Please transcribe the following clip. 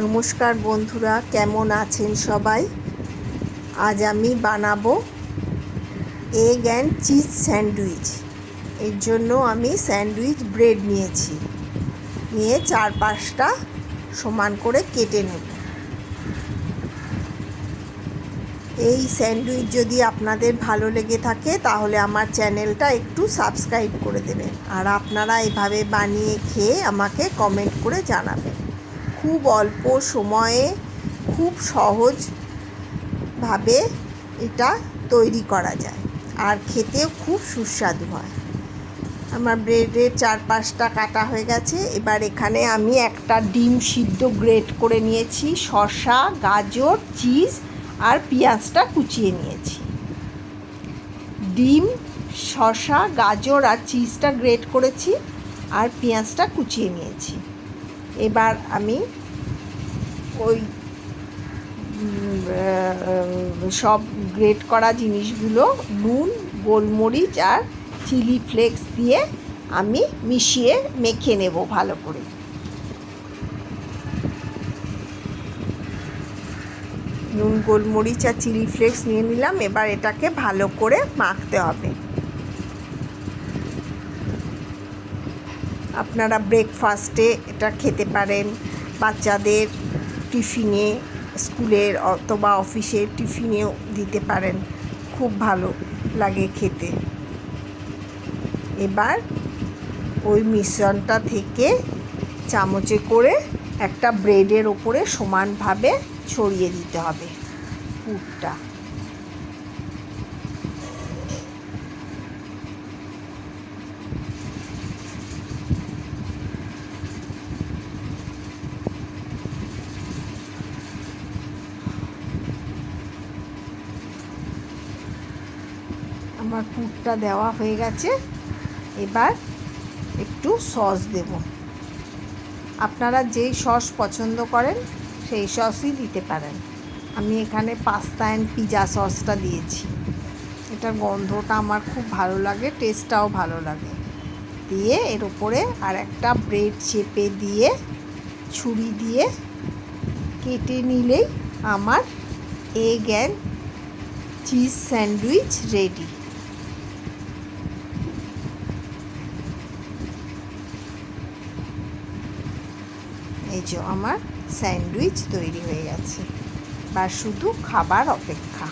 নমস্কার বন্ধুরা, কেমন আছেন সবাই? আজ আমি বানাবো এগ অ্যান্ড চিজ স্যান্ডউইচ। এর জন্য আমি স্যান্ডউইচ ব্রেড নিয়েছি, নিয়ে 4-5টা সমান করে কেটে নেব। এই স্যান্ডউইচ যদি আপনাদের ভালো লেগে থাকে তাহলে আমার চ্যানেলটা একটু সাবস্ক্রাইব করে দেবেন, আর আপনারা এভাবে বানিয়ে খেয়ে আমাকে কমেন্ট করে জানাবেন। খুব অল্প সময়ে খুব সহজভাবে এটা তৈরি করা যায়, আর খেতেও খুব সুস্বাদু হয়। আমার ব্রেডের 4-5টা কাটা হয়ে গেছে। এবার এখানে আমি একটা ডিম সিদ্ধ গ্রেট করে নিয়েছি, শসা, গাজর, চিজ আর পেঁয়াজটা কুচিয়ে নিয়েছি। ডিম, শসা, গাজর আর চিজটা গ্রেট করেছি, আর পেঁয়াজটা কুচিয়ে নিয়েছি। এবার আমি ওই সব গ্রেট করা জিনিসগুলো নুন, গোলমরিচ আর চিলি ফ্লেক্স দিয়ে আমি মিশিয়ে মেখে নেব ভালো করে। নুন, গোলমরিচ আর চিলি ফ্লেক্স নিয়ে নিলাম। এবার এটাকে ভালো করে মাখতে হবে। আপনারা ব্রেকফাস্টে এটা খেতে পারেন, বাচ্চাদের টিফিনে, স্কুলের অথবা অফিসের টিফিনেও দিতে পারেন, খুব ভালো লাগে খেতে। এবার ওই মিশ্রণটা থেকে চামচে করে একটা ব্রেডের ওপরে সমানভাবে ছড়িয়ে দিতে হবে পুরটা। আমার পুরটা দেওয়া হয়ে গেছে। এবার একটু সস দেব। আপনারা যেই সস পছন্দ করেন সেই সসই দিতে পারেন। আমি এখানে পাস্তা অ্যান্ড পিৎজা সসটা দিয়েছি। এটার গন্ধটা আমার খুব ভালো লাগে, টেস্টটাও ভালো লাগে। দিয়ে এর উপরে আর একটা ব্রেড চেপে দিয়ে ছুরি দিয়ে কেটে নিলেই আমার egg and cheese sandwich ready. এই যে আমার স্যান্ডউইচ তৈরি হয়ে গেছে, বা শুধু খাবার অপেক্ষা।